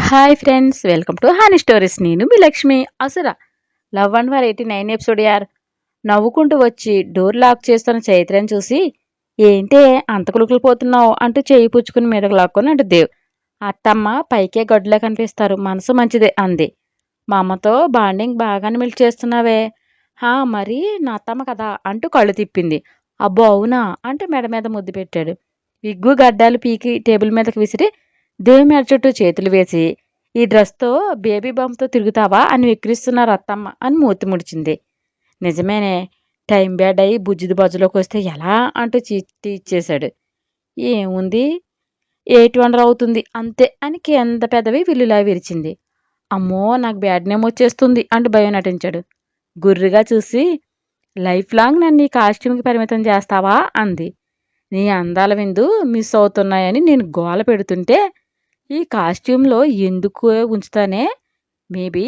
Hi friends, welcome to honey stories. నేను మీ లక్ష్మి. అసుర love and war 89 episode యార్. నవ్వుకుంటూ వచ్చి డోర్ లాక్ చేస్తున్న చైత్రని చూసి, ఏంటే అంతకులుకులు పోతున్నావు అంటూ చేయి పుచ్చుకుని మీదకు లాక్కొని అంటూ దేవ్. అత్తమ్మ పైకే గడ్డులా కనిపిస్తారు, మనసు మంచిదే అంది. మా అమ్మతో బాండింగ్ బాగానే మిల్క్ చేస్తున్నావే. మరి నా అత్తమ్మ కదా అంటూ కళ్ళు తిప్పింది. అబ్బో అవునా అంటూ మెడ మీద ముద్దు పెట్టాడు. విగ్గు గడ్డాలు పీకి టేబుల్ మీదకి విసిరి దేవి మేడ చుట్టూ చేతులు వేసి, ఈ డ్రెస్తో బేబీ బంప్తో తిరుగుతావా అని విక్రిస్తున్నారు అత్తమ్మ అని మూతి ముడిచింది. నిజమేనే, టైం బ్యాడ్ అయ్యి బుజ్జిది బజ్జులోకి వస్తే ఎలా అంటూ చీటీ ఇచ్చేశాడు. ఏముంది, 800 అవుతుంది అంతే అని కింద పెదవి విల్లులా విరిచింది. అమ్మో నాకు బ్యాడ్ నేమ్ వచ్చేస్తుంది అంటూ భయం నటించాడు. గుర్రుగా చూసి, లైఫ్ లాంగ్ నన్ను ఈ కాస్ట్యూమ్కి పరిమితం చేస్తావా అంది. నీ అందాల విందు మిస్ అవుతున్నాయని నేను గోల పెడుతుంటే ఈ కాస్ట్యూమ్లో ఎందుకు ఉంచుతానే, మేబీ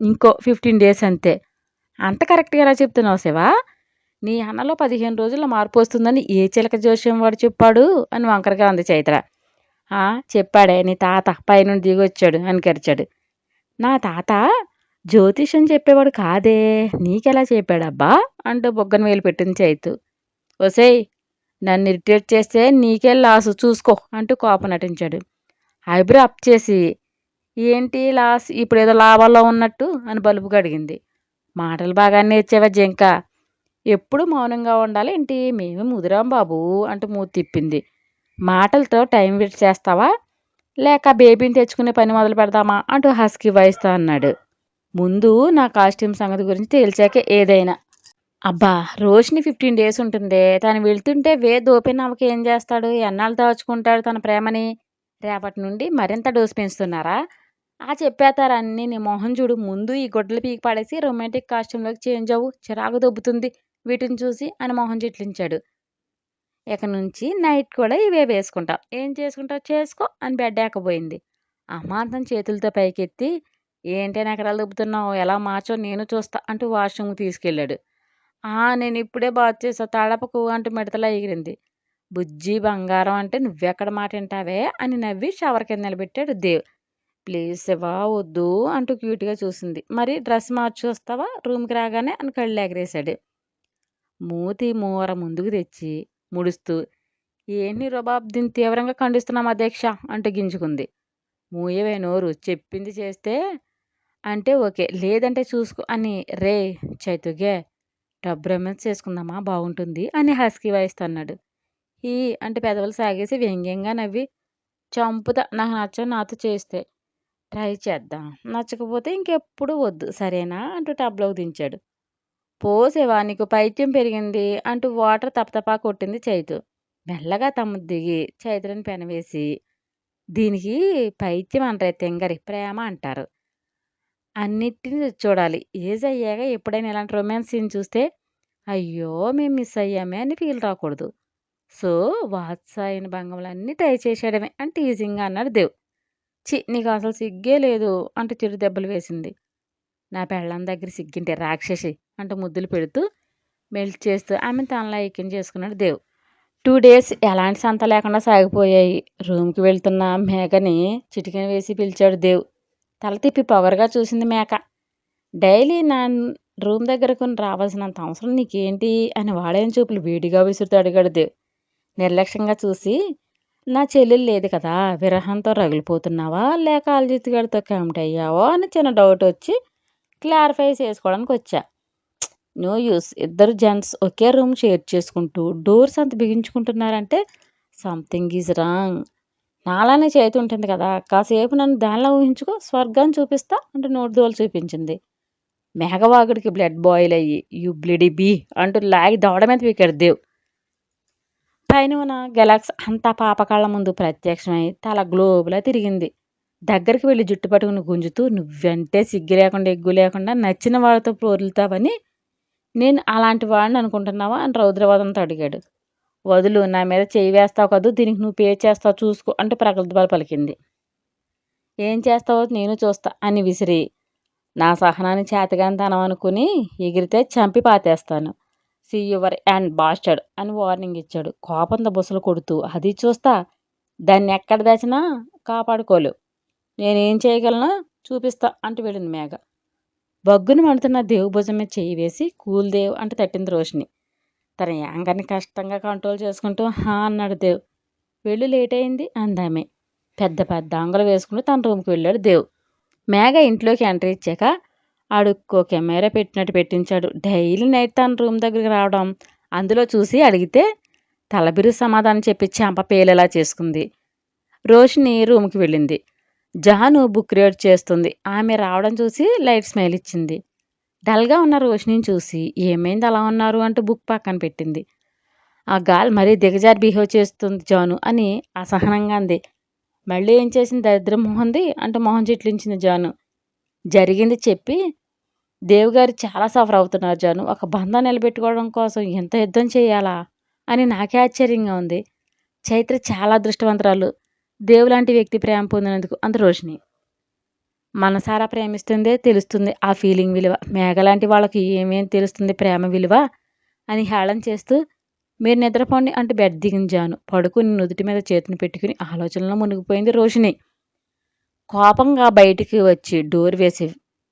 ఇంకో 15 డేస్ అంతే. అంత కరెక్ట్గా ఎలా చెప్తున్నావు శివా? నీ అన్నలో 15 రోజుల్లో మార్పు వస్తుందని ఏ చిలక జోస్యం వాడు చెప్పాడు అని వంకరగా అంది చైత్ర. చెప్పాడే నీ తాత, పైనుండి దిగొచ్చాడు అని కరిచాడు. నా తాత జ్యోతిషం చెప్పేవాడు కాదే, నీకెలా చెప్పాడబ్బా అంటూ బొగ్గన వేలు పెట్టింది చైతు. ఒసేయ్, నన్ను ఇరిటేట్ చేస్తే నీకే లాసు చూసుకో అంటూ కోపం నటించాడు. ఐబ్రో అప్ చేసి, ఏంటి లాస్ ఇప్పుడేదో లాభాల్లో ఉన్నట్టు అని బలుపుగా అడిగింది. మాటలు బాగా నేర్చేవా జింక, ఎప్పుడు మౌనంగా ఉండాలి ఏంటి, మేమే ముదిరాం బాబు అంటూ మూతి తిప్పింది. మాటలతో టైం వేస్ట్ చేస్తావా లేక బేబీని తెచ్చుకునే పని మొదలు పెడదామా అంటూ హస్కీ వాయిస్తో అన్నాడు. ముందు నా కాస్ట్యూమ్ సంగతి గురించి తేల్చాకే ఏదైనా. అబ్బా, రోషిని 15 డేస్ ఉంటుందే, తను వెళ్తుంటే దోపిన ఆమెకి ఏం చేస్తాడు, ఎన్నాళ్ళు దాచుకుంటాడు తన ప్రేమని? రేపటి నుండి మరింత డోసు పెంచుతున్నారా? చెప్పేతారన్నీ నీ మొహం చూడు. ముందు ఈ గుడ్డలు పీకి పడేసి రొమాంటిక్ కాస్ట్యూమ్లోకి చేంజ్ అవ్వు, చిరాకు దొబ్బుతుంది వీటిని చూసి అని మొహం చిట్లించాడు. ఇక నుంచి నైట్ కూడా ఇవే వేసుకుంటావు, ఏం చేసుకుంటావు చేసుకో అని బెడ్ ఎక్కబోయింది. అమాంతం చేతులతో పైకెత్తి, ఏంటి ఎకరాలు దొబ్బుతున్నావు, ఎలా మార్చో నేను చూస్తా అంటూ వాష్రూమ్కి తీసుకెళ్ళాడు. నేను ఇప్పుడే బాత్ చేసా, తడపకు అంటూ మిడతలా ఎగిరింది. బుజ్జి బంగారం అంటే నువ్వెక్కడ మాట వింటావే అని నవ్వి షవర్ కింద నిలబెట్టాడు దేవ్. ప్లీజ్ శివా వద్దు అంటూ క్యూట్గా చూసింది. మరి డ్రెస్ మార్చి వస్తావా రూమ్కి రాగానే అని కళ్ళు ఎగరేశాడు. మూతి మూవర ముందుకు తెచ్చి ముడుస్తూ, ఏంటి రొబాబ్ దీన్ని తీవ్రంగా ఖండిస్తున్నాం అధ్యక్ష అంటూ గింజుకుంది. మూయవే నోరు, చెప్పింది చేస్తే అంటే ఓకే, లేదంటే చూసుకో అని. రే చైతుగే, డబ్ రొమాన్స్ చేసుకుందామా, బాగుంటుంది అని హస్కీ వాయిస్ అన్నాడు. అంటే పెదవులు సాగేసి వ్యంగ్యంగా నవ్వి, చంపుతా నాకు నచ్చని నాతో చేస్తే, ట్రై చేద్దాం, నచ్చకపోతే ఇంకెప్పుడు వద్దు సరేనా అంటూ టబ్లోకి దించాడు. పోసేవా నీకు పైత్యం పెరిగింది అంటూ వాటర్ తపతపా కొట్టింది చైతు. మెల్లగా తమ్ము దిగి చైత్రని పెనవేసి, దీనికి పైత్యం అంటారు తెంగరి, ప్రేమ అంటారు, అన్నిటిని చూడాలి. ఏజ్ అయ్యాక ఎప్పుడైనా ఇలాంటి రొమాన్స్ సీన్ చూస్తే అయ్యో మేము మిస్ అయ్యామే అని ఫీల్ రాకూడదు. సో వాత్సాయన భంగములన్నీ ట్రై చేసేయడమే అని టీజింగ్గా అన్నాడు దేవ్. నీకు అసలు సిగ్గే లేదు అంటూ చిరు దెబ్బలు వేసింది. నా పెళ్ళం దగ్గర సిగ్గింటే రాక్షసి అంటూ ముద్దులు పెడుతూ మెల్ట్ చేస్తూ ఆమెను తనలా ఎక్కిన చేసుకున్నాడు దేవ్. 2 డేస్ ఎలాంటి సంత లేకుండా సాగిపోయాయి. రూమ్కి వెళ్తున్న మేకని చిటికెన వేసి పిలిచాడు దేవ్. తల తిప్పి పొగరుగా చూసింది మేక. డైలీ నా రూమ్ దగ్గరకు రావాల్సినంత అవసరం నీకేంటి అని వాడైన చూపులు వేడిగా విసురుతూ అడిగాడు దేవ్. నిర్లక్ష్యంగా చూసి, నా చెల్లెలు లేదు కదా, విరహంతో రగిలిపోతున్నావా లేక అల్జిత్ గారితో కమిట్ అయ్యావో అని చిన్న డౌట్ వచ్చి క్లారిఫై చేసుకోవడానికి వచ్చా. నో యూస్, ఇద్దరు జెంట్స్ ఒకే రూమ్ షేర్ చేసుకుంటూ డోర్స్ అంత బిగించుకుంటున్నారంటే సంథింగ్ ఈజ్ రాంగ్. నాలానే చేతి ఉంటుంది కదా, కాసేపు నన్ను దానిలో ఊహించుకో, స్వర్గాన్ని చూపిస్తా అంటూ నోటి దోలు చూపించింది. మేఘవాగుడికి బ్లడ్ బాయిల్ అయ్యి, యూ బ్లిడీ బీ అంటూ లాగి దవడ మీద పీకాడు దేవ్. పైన ఉన్న గెలాక్స్ అంతా పాపకాళ్ళ ముందు ప్రత్యక్షమై తల గ్లోబులా తిరిగింది. దగ్గరికి వెళ్ళి జుట్టు పట్టుకుని గుంజుతూ, నువ్వంటే సిగ్గు లేకుండా ఎగ్గు లేకుండా నచ్చిన వాళ్ళతో పోరులుతావని నేను అలాంటి వాడిని అనుకుంటున్నావా అని రౌద్రవాదంతో అడిగాడు. వదులు, నా మీద చేయి వేస్తావు కదూ, దీనికి నువ్వు పే చేస్తావు చూసుకో అంటూ ప్రగల్భాలు పలికింది. ఏం చేస్తావో నేను చూస్తా అని విసిరి, నా సహనాన్ని చేతగాంతనం అనుకుని ఎగిరితే చంపి పాతేస్తాను, సీ యువర్ అండ్ బాస్టర్డ్ అని వార్నింగ్ ఇచ్చాడు కోపంతో బుసలు కొడుతూ. అది చూస్తా, దాన్ని ఎక్కడ దాచినా కాపాడుకోలేవు, నేనేం చేయగలనో చూపిస్తా అంటూ వెళ్ళింది మేఘ. బగ్గున మండుతున్న దేవు భుజం మీద చెయ్యి వేసి కూల్ దేవ్ అంటూ తట్టింది రోషిని. తన యాంగర్ని కష్టంగా కంట్రోల్ చేసుకుంటూ హా అన్నాడు దేవ్. వెళ్ళు లేట్ అయింది అందామె. పెద్ద పెద్ద ఆంగులు వేసుకుంటూ తన రూమ్కి వెళ్ళాడు దేవ్. మేఘ ఇంట్లోకి ఎంట్రీ ఇచ్చాక ఆడుక్కో కెమెరా పెట్టినట్టు పెట్టించాడు. డైలీ నైట్ తన రూమ్ దగ్గరికి రావడం, అందులో చూసి అడిగితే తలబిరు సమాధానం చెప్పి చెంప పేలేలా చేసుకుంది. రోషిని రూమ్కి వెళ్ళింది. జహాను బుక్ రీడ్ చేస్తుంది. ఆమె రావడం చూసి లైట్ స్మైల్ ఇచ్చింది. డల్గా ఉన్న రోషినిని చూసి ఏమైంది అలా ఉన్నారు అంటూ బుక్ పక్కన పెట్టింది. ఆ గాల్ మరీ దిగజారి బిహేవ్ చేస్తుంది జాను అని అసహనంగా అంది. మళ్ళీ ఏం చేసింది దరిద్రం మొహంది అంటూ మొహం చిట్లించింది జాను. జరిగింది చెప్పి దేవుగారు చాలా సఫర్ అవుతున్నారు జాను. ఒక బంధం నిలబెట్టుకోవడం కోసం ఎంత యుద్ధం చేయాలా అని నాకే ఆశ్చర్యంగా ఉంది. చైత్ర చాలా అదృష్టవంతురాలు దేవులాంటి వ్యక్తి ప్రేమ పొందినందుకు అంత రోషిని. మనసారా ప్రేమిస్తుందే తెలుస్తుంది ఆ ఫీలింగ్ విలువ. మేఘలాంటి వాళ్ళకి ఏమేం తెలుస్తుంది ప్రేమ విలువ అని హేళన చేస్తూ మీరు నిద్రపోండి అంటూ బెడ్ దిగిన జాను. పడుకుని నుదుటి మీద చేతిని పెట్టుకుని ఆలోచనలో మునిగిపోయింది రోషిని. కోపంగా బయటికి వచ్చి డోర్ వేసి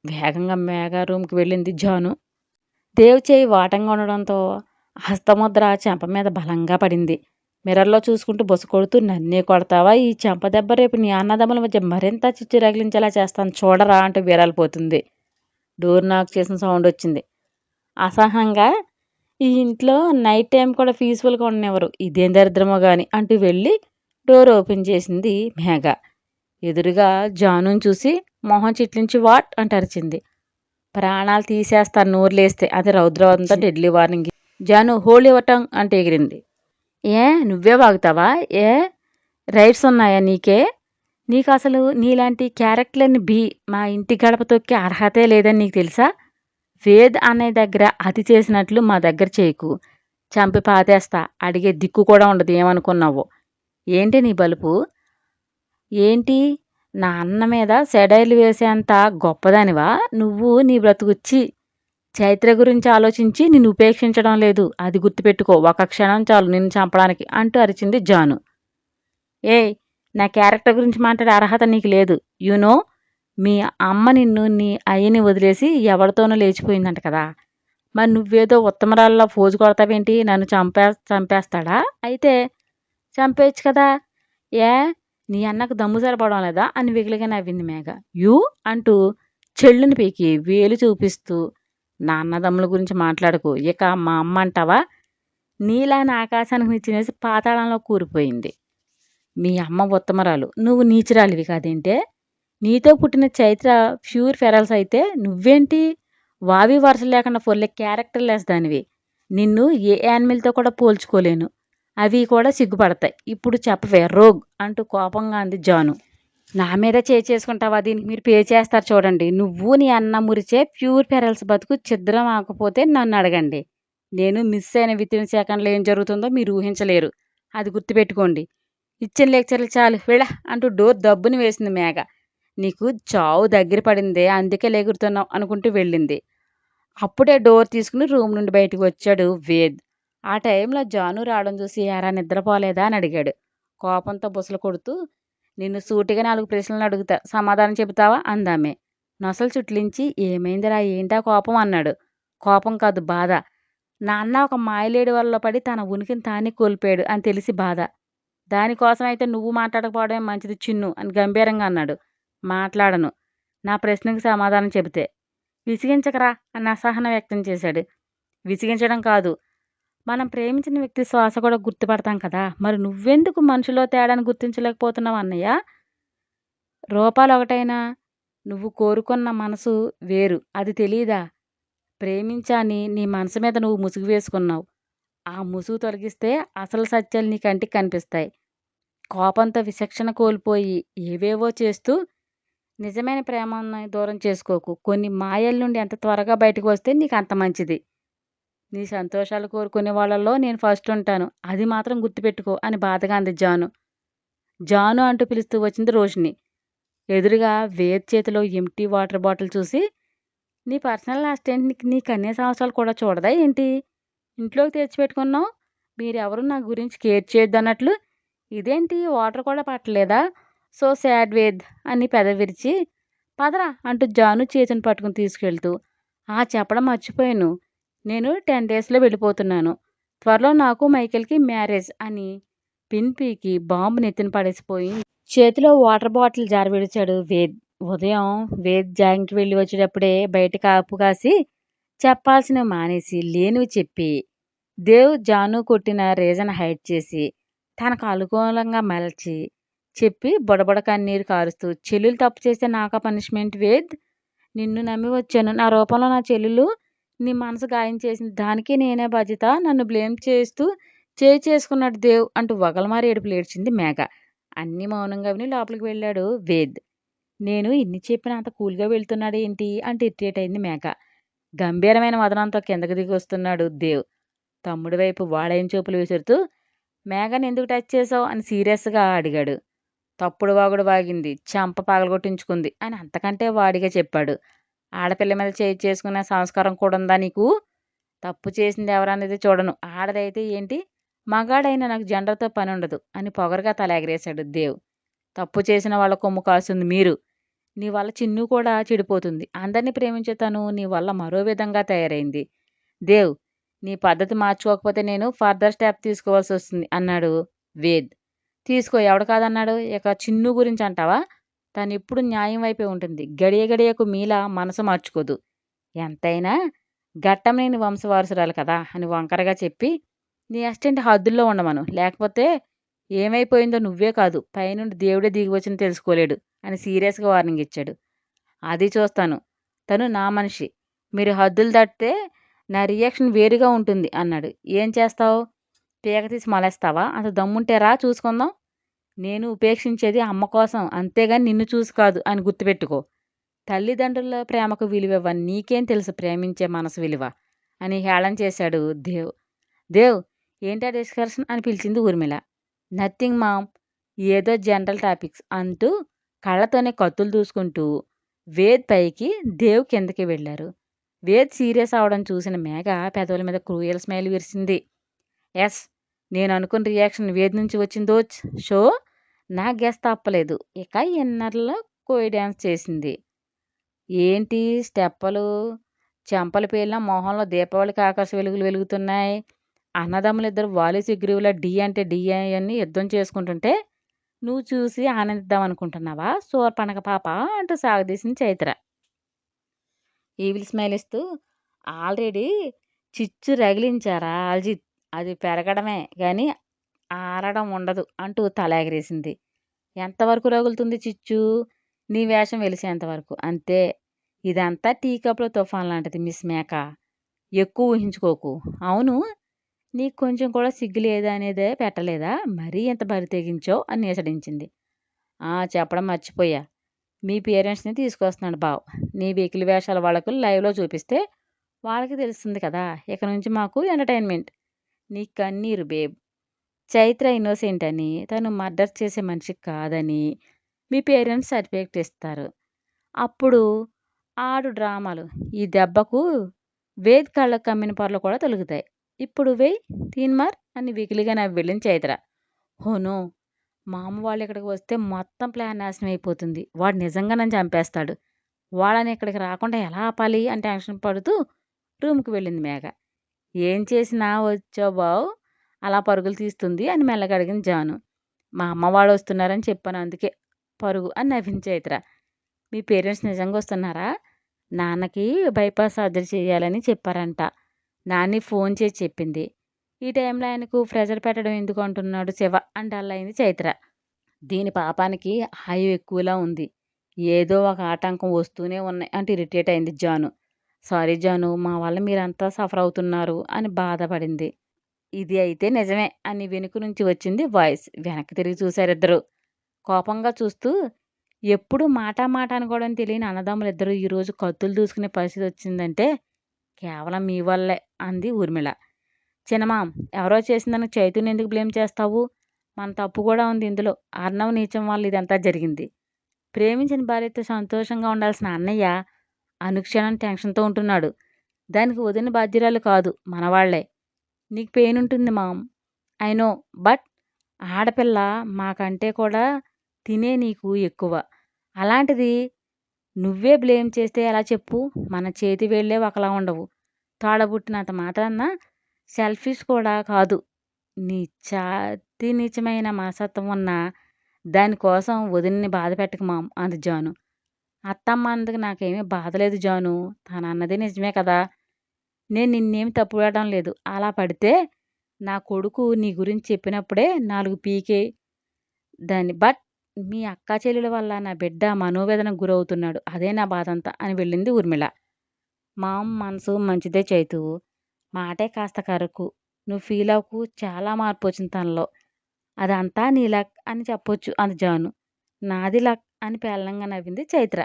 వేగంగా మేఘ రూమ్కి వెళ్ళింది జాను. దేవ్ చేయి వాటంగా ఉండడంతో హస్తముద్ర చెంప మీద బలంగా పడింది. మిర్రర్లో చూసుకుంటూ బొస కొడుతూ నన్నే కొడతావా? ఈ చెంప దెబ్బ రేపు నీ అన్నదమ్ముల మధ్య మరింత చిచ్చు రగిలించేలా చేస్తాను చూడరా అంటూ వీరాలిపోతుంది. డోర్ నాక్ చేసిన సౌండ్ వచ్చింది. అసహనంగా ఈ ఇంట్లో నైట్ టైం కూడా పీస్ఫుల్గా ఉండనివ్వరు, ఇదేం దరిద్రమో గాని అంటూ వెళ్ళి డోర్ ఓపెన్ చేసింది మేఘ. ఎదురుగా జానుని చూసి మొహం చిట్లించి వాట్ అంట అరిచింది. ప్రాణాలు తీసేస్తాను నోరులేస్తే అది రౌద్రవంతో డెడ్లీ వార్నింగ్. జాను హోల్ యువర్ టంగ్ అంటే ఎగిరింది. ఏ నువ్వే వాగుతావా? ఏ రైట్స్ ఉన్నాయా నీకే? నీకు అసలు నీలాంటి క్యారెక్టర్ని మా ఇంటి గడప తొక్కే అర్హతే లేదని నీకు తెలుసా? వేద్ అనే దగ్గర అతి చేసినట్లు మా దగ్గర చేయకు, చంపి పాతేస్తా. అడిగే దిక్కు కూడా ఉండదు. ఏమనుకున్నావో? ఏంటి నీ బలుపు? ఏంటి నా అన్న మీద సెడైర్లు వేసేంత గొప్పదానివా నువ్వు? నీ బ్రతుకుచ్చి చైత్ర గురించి ఆలోచించి నిన్ను ఉపేక్షించడం లేదు, అది గుర్తుపెట్టుకో. ఒక క్షణం చాలు నిన్ను చంపడానికి అంటూ అరిచింది జాను. ఏయ్, నా క్యారెక్టర్ గురించి మాట్లాడే అర్హత నీకు లేదు. యూనో మీ అమ్మ నిన్ను నీ అయ్యని వదిలేసి ఎవరితోనూ లేచిపోయిందంట కదా. మరి నువ్వేదో ఉత్తమరాల్లో ఫోజు కొడతావేంటి? నన్ను చంపేస్తాడా? అయితే చంపేయచ్చు కదా. ఏ నీ అన్నకు దమ్ము సరిపడం లేదా అని వెగిలిగా నవ్వింది మేఘ. యూ అంటూ చెల్లుని పీకి వేలు చూపిస్తూ నా అన్నదమ్ముల గురించి మాట్లాడుకు. ఇక మా అమ్మ అంటావా? నీలాని ఆకాశానికి నిచ్చినేసి పాతాళంలో కూరిపోయింది. మీ అమ్మ ఉత్తమరాలు, నువ్వు నీచురాలివి కాదేంటే? నీతో పుట్టిన చైత్ర ప్యూర్ ఫెరల్స్ అయితే నువ్వేంటి వావి వరుస లేకుండా ఫొల్లే క్యారెక్టర్ లెస్ దానివి. నిన్ను ఏ యానిమల్తో కూడా పోల్చుకోలేను. అవి కూడా సిగ్గుపడతాయి. ఇప్పుడు చెప్పవే రోగ్ అంటూ కోపంగా అంది జాను. నా మీద చేసుకుంటావా? దీనికి మీరు పే చేస్తారు చూడండి. నువ్వు నీ అన్న మురిచే ప్యూర్ ఫెరల్స్ బతుకు ఛిద్రం ఆకపోతే నన్ను అడగండి. నేను మిస్ అయిన వితిన్ సెకండ్లో ఏం జరుగుతుందో మీరు ఊహించలేరు. అది గుర్తుపెట్టుకోండి. ఇచ్చిన లెక్చర్లు చాలు వెళ్ళ అంటూ డోర్ దబ్బుని వేసింది మేఘ. నీకు చావు దగ్గర పడిందే, అందుకే లెగురుతున్నావు అనుకుంటూ వెళ్ళింది. అప్పుడే డోర్ తీసుకుని రూమ్ నుండి బయటకు వచ్చాడు వేద్. ఆ టైంలో జాను రావడం చూసి ఎరా నిద్రపోలేదా అని అడిగాడు. కోపంతో బుసలు కొడుతూ నిన్ను సూటిగా 4 ప్రశ్నలు అడుగుతా, సమాధానం చెబుతావా అందామె. నొసలు చుట్లించి ఏమైందిరా ఏంటా కోపం అన్నాడు. కోపం కాదు బాధ. నాన్న ఒక మాయలేడి వల్ల పడి తన ఉనికిని తానే కోల్పోయాడు అని తెలిసి బాధ. దానికోసం అయితే నువ్వు మాట్లాడకపోవడమే మంచిది చిన్ను అని గంభీరంగా అన్నాడు. మాట్లాడను, నా ప్రశ్నకు సమాధానం చెబితే. విసిగించకరా అని అసహనం వ్యక్తం చేశాడు. విసిగించడం కాదు, మనం ప్రేమించిన వ్యక్తి శ్వాస కూడా గుర్తుపడతాం కదా. మరి నువ్వెందుకు మనుషులో తేడాను గుర్తించలేకపోతున్నావు అన్నయ్య? రూపాలు ఒకటైనా నువ్వు కోరుకున్న మనసు వేరు, అది తెలీదా? ప్రేమించాని నీ మనసు మీద నువ్వు ముసుగు వేసుకున్నావు. ఆ ముసుగు తొలగిస్తే అసలు సత్యాలు నీ కంటికి కనిపిస్తాయి. కోపంతో విచక్షణ కోల్పోయి ఏవేవో చేస్తూ నిజమైన ప్రేమను దూరం చేసుకోకు. కొన్ని మాయల నుండి ఎంత త్వరగా బయటకు వస్తే నీకు అంత మంచిది. నీ సంతోషాలు కోరుకునే వాళ్ళల్లో నేను ఫస్ట్ ఉంటాను, అది మాత్రం గుర్తుపెట్టుకో అని బాధగా అంది జాను. జాను అంటూ పిలుస్తూ వచ్చింది రోషిని. ఎదురుగా వేద్ చేతిలో ఎంటీ వాటర్ బాటిల్ చూసి నీ పర్సనల్ అసిస్టెంట్ నీకు అన్ని సంవత్సరాలు కూడా చూడదా ఏంటి? ఇంట్లోకి తెచ్చిపెట్టుకున్నావు. మీరెవరు నా గురించి కేర్ చేయొద్దు అన్నట్లు. ఇదేంటి వాటర్ కూడా పట్టలేదా? సో సాడ్ వేద్ అని పెదవి విరిచి, పదరా అంటూ జాను చేతిని పట్టుకుని తీసుకెళ్తూ, చెప్పడం మర్చిపోయాను. నేను 10 డేస్‌లో వెళ్ళిపోతున్నాను. త్వరలో నాకు మైకేల్‌కి మ్యారేజ్ అని పిన్ పీకి బాంబు నెత్తిన పడేసిపోయి చేతిలో వాటర్ బాటిల్ జారవిడిచాడు వేద్. ఉదయం వేద్ జాగింగ్‌కి వెళ్ళి వచ్చేటప్పుడే బయట కాపు కాసి చెప్పాల్సినవి మానేసి, లేనివి చెప్పి, దేవ్ జాను కొట్టిన రీజన్ హైడ్ చేసి, తనకు అనుకూలంగా మలచి, చెప్పి బుడబుడ కన్నీరు కారుస్తూ, చెల్లెలు తప్పు చేస్తే నాకా పనిష్మెంట్ వేద్? నిన్ను నమ్మి వచ్చాను. నా రూపంలో నా చెల్లెలు నీ మనసు గాయం చేసింది. దానికి నేనే బాధ్యత. నన్ను బ్లేమ్ చేస్తూ చేసుకున్నాడు దేవ్ అంటూ వగలమారి ఏడుపులు ఏడ్చింది మేఘ. అన్నీ మౌనంగా విని లోపలికి వెళ్ళాడు వేద్. నేను ఇన్ని చెప్పినా అంత కూల్‌గా వెళ్తున్నాడేంటి అంటూ ఇరిటేట్ అయింది మేఘ. గంభీరమైన వదనంతో కిందకి దిగి వస్తున్నాడు దేవ్. తమ్ముడి వైపు వాడైన చూపులు విసురుతూ, మేఘని ఎందుకు టచ్ చేసావు అని సీరియస్‌గా అడిగాడు. తప్పుడు వాగుడు వాగింది. చెంప పగలగొట్టించుకుంది అని అంతకంటే వాడిగా చెప్పాడు. ఆడపిల్ల మీద చేయి చేసుకునే సంస్కారం కూడా ఉందా నీకు? తప్పు చేసింది ఎవరనేది చూడను. ఆడదైతే ఏంటి? మగాడైనా నాకు జెండర్‌తో పనుండదు అని పొగరుగా తల ఎగరేశాడు దేవ్. తప్పు చేసిన వాళ్ళ కొమ్ము కాస్తుంది మీరు. నీ వల్ల చిన్ను కూడా చెడిపోతుంది. అందరిని ప్రేమించే తను నీ వల్ల మరో విధంగా తయారైంది. దేవ్, నీ పద్ధతి మార్చుకోకపోతే నేను ఫర్దర్ స్టెప్ తీసుకోవాల్సొస్తుంది అన్నాడు వేద్. తీసుకో ఎవడు కాదన్నాడు? ఇక చిన్ను గురించి అంటావా? తనెప్పుడు న్యాయం వైపే ఉంటుంది. గడియ గడియకు మీలా మనసు మార్చుకోదు. ఎంతైనా ఘట్టమనేని వంశవారసురాలు కదా అని వంకరగా చెప్పి, నీ అసిస్టెంట్ హద్దుల్లో ఉండమను. లేకపోతే ఏమైపోయిందో నువ్వే కాదు, పైనుండి దేవుడే దిగివచ్చినా తెలుసుకోలేడు అని సీరియస్‌గా వార్నింగ్ ఇచ్చాడు. అది చూస్తాను. తను నా మనిషి. మీరు హద్దులు దాటితే నా రియాక్షన్ వేరుగా ఉంటుంది అన్నాడు. ఏం చేస్తావు? పీక తీసి మలేస్తావా? అంత దమ్ముంటే రా చూసుకుందాం. నేను ఉపేక్షించేది అమ్మ కోసం, అంతేగాని నిన్ను చూసి కాదు అని గుర్తుపెట్టుకో. తల్లిదండ్రుల ప్రేమకు విలువివ్వ నీకేం తెలుసు ప్రేమించే మనసు విలువ అని హేళన చేశాడు దేవ్. దేవ్, ఏంటా డిస్కషన్ అని పిలిచింది ఊర్మిళ. నథింగ్ మామ్, ఏదో జనరల్ టాపిక్స్ అంటూ కళ్ళతోనే కత్తులు దూసుకుంటూ వేద్ పైకి, దేవ్ కిందకి వెళ్ళారు. వేద్ సీరియస్ అవడం చూసిన మేఘ పెదవుల మీద క్రూయల్ స్మైల్ విరిసింది. ఎస్, నేను అనుకున్న రియాక్షన్ వేద్ నుంచి వచ్చిందోచ్. షో నా గెస్ తప్పలేదు. ఇక ఇన్నర్లో కోయి డ్యాన్స్ చేసింది. ఏంటి స్టెప్పులు, చెంపలు పేలిన మొహంలో దీపావళికి ఆకాశ వెలుగులు వెలుగుతున్నాయి. అన్నదమ్ములిద్దరు వాలి సుగ్రీవుల డి అంటే డి అని యుద్ధం చేసుకుంటుంటే నువ్వు చూసి ఆనందిద్దాం అనుకుంటున్నావా శూర్పణఖ పాప అంటూ సాగదీసింది చైత్ర. ఈవిల్ స్మైల్ ఇస్తూ, ఆల్రెడీ చిచ్చు రగిలించారా అల్జిత్, అది పెరగడమే కానీ ఆరడం ఉండదు అంటూ తల ఎగరేసింది. ఎంతవరకు రగులుతుంది చిచ్చు? నీ వేషం వెలిసేంతవరకు అంతే. ఇదంతా టీ కప్లో తుఫాన్ లాంటిది మిస్ మేక. ఎక్కువ ఊహించుకోకు. అవును, నీకు కొంచెం కూడా సిగ్గు లేదా అనేదే పెట్టలేదా? మరీ ఎంత బరి తెగించో అని నిసడించింది. చెప్పడం మర్చిపోయా. మీ పేరెంట్స్ని తీసుకొస్తున్నాడు బావ్. నీ వెకిలి వేషాల వాళ్ళకు లైవ్లో చూపిస్తే వాళ్ళకి తెలుస్తుంది కదా. ఇక నుంచి మాకు ఎంటర్టైన్మెంట్. నీ కన్నీరు బేబ్. చైత్ర ఇన్నోసెంట్ అని, తను మర్డర్ చేసే మనిషి కాదని మీ పేరెంట్స్ సర్టిఫికెట్ ఇస్తారు. అప్పుడు ఆడు డ్రామాలు. ఈ దెబ్బకు వేద్ కళ్ళకు కమ్మిన పొరలు కూడా తొలుగుతాయి. ఇప్పుడు వేయ్ తీన్మార్ అని వెకిలిగా నవ్వి వెళ్ళింది చైత్ర. హోనో, మా అమ్మ వాళ్ళు ఇక్కడికి వస్తే మొత్తం ప్లాన్ నాశనం అయిపోతుంది. వాడు నిజంగా నన్ను చంపేస్తాడు. వాళ్ళని ఇక్కడికి రాకుండా ఎలా ఆపాలి అని టెన్షన్ పడుతూ రూమ్కి వెళ్ళింది మేఘ. ఏం చేసినా వచ్చావు బావ్, అలా పరుగులు తీస్తుంది అని మెల్లగా అడిగింది జాను. మా అమ్మ వాళ్ళు వస్తున్నారని చెప్పాను అందుకే పరుగు అని నవ్వింది చైత్ర. మీ పేరెంట్స్ నిజంగా వస్తున్నారా? నాన్నకి బైపాస్ సర్జరీ చేయాలని చెప్పారంట. నాని ఫోన్ చేసి చెప్పింది. ఈ టైంలో ఆయనకు ప్రెజర్ పెట్టడం ఎందుకు అంటున్నాడు శివ అని డల్ అయింది చైత్ర. దీని పాపానికి హాయి ఎక్కువలా ఉంది. ఏదో ఒక ఆటంకం వస్తూనే ఉన్నాయి అంటే ఇరిటేట్ అయింది జాను. సారీ జాను, మా వల్ల మీరంతా సఫర్ అవుతున్నారు అని బాధపడింది. ఇది అయితే నిజమే అని వెనుక నుంచి వచ్చింది వాయిస్. వెనక్కి తిరిగి చూశారిద్దరు కోపంగా చూస్తూ. ఎప్పుడు మాట అనుకోవడం తెలియని అన్నదమ్ములిద్దరూ ఈరోజు కత్తులు దూసుకునే పరిస్థితి వచ్చిందంటే కేవలం మీ వల్లే అంది ఊర్మిళ. చిన్నమాం, ఎవరో చేసిందానికి చైతుని ఎందుకు బ్లేమ్ చేస్తావు? మన తప్పు కూడా ఉంది ఇందులో. అర్ణవ్ నీచం వల్ల ఇదంతా జరిగింది. ప్రేమించిన భార్యతో సంతోషంగా ఉండాల్సిన అన్నయ్య అనుక్షణం టెన్షన్తో ఉంటున్నాడు. దానికి వదిన బాధ్యురాలు కాదు, మనవాళ్లే. నీకు పెయిన్ ఉంటుంది మామ్, ఐ నో. బట్ ఆడపిల్ల మాకంటే కూడా తినే నీకు ఎక్కువ. అలాంటిది నువ్వే బ్లేమ్ చేస్తే ఎలా చెప్పు? మన చేతి వేళ్ళే ఒకలా ఉండవు. తోడబుట్టినంత మాత్రాన సెల్ఫిష్ కూడా కాదు. అతి నీచమైన మనస్తత్వం ఉన్న దానికోసం వదినని బాధ పెట్టకు మామ్ అంది జాను. అత్తమ్మ అన్నందుకు నాకేమీ బాధ లేదు జాను. తనన్నది నిజమే కదా! నేను నిన్నేమి తప్పు పడడం లేదు. అలా పడితే నా కొడుకు నీ గురించి చెప్పినప్పుడే 4 పీకేయి దాన్ని. బట్ మీ అక్కా చెల్లెల వల్ల నా బిడ్డ మనోవేదనకు గురవుతున్నాడు. అదే నా బాధంతా అని వెళ్ళింది ఊర్మిళ. మా అమ్మ మనసు మంచిదే చైతు. మాటే కాస్త కరకు. నువ్వు ఫీల్ అవ్వకు. చాలా మార్పు వచ్చింది తనలో. అదంతా నీ లక్ అని చెప్పొచ్చు అంది జాను. నాది లక్ అని పేలనంగా నవ్వింది చైత్ర.